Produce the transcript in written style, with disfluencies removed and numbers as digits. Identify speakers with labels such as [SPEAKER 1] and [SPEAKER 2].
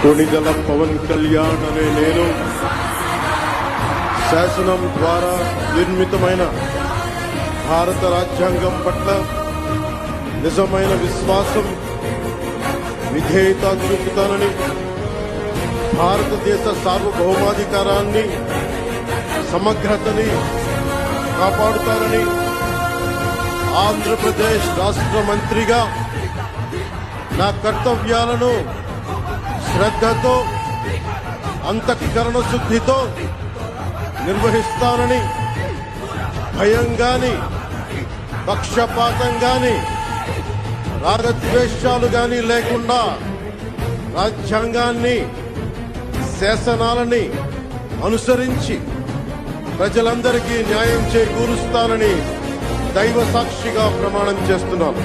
[SPEAKER 1] కొణిదెల పవన్ కళ్యాణ్ అనే నేను శాసనం ద్వారా నిర్మితమైన భారత రాజ్యాంగం పట్ల నిజమైన విశ్వాసం, విధేయత చూపుతానని, భారతదేశ సార్వభౌమాధికారాన్ని, సమగ్రతని కాపాడుతానని ఆంధ్రప్రదేశ్ రాష్ట్ర మంత్రిగా నా కర్తవ్యాలను శ్రద్ధతో, అంతఃకరణ శుద్ధితో నిర్వహిస్తానని, భయం గాని, పక్షపాతం గాని, రాగద్వేషాలు గాని లేకుండా రాజ్యాంగాన్ని, శాసనాలని అనుసరించి ప్రజలందరికీ న్యాయం చేకూరుస్తానని దైవ సాక్షిగా ప్రమాణం చేస్తున్నాను.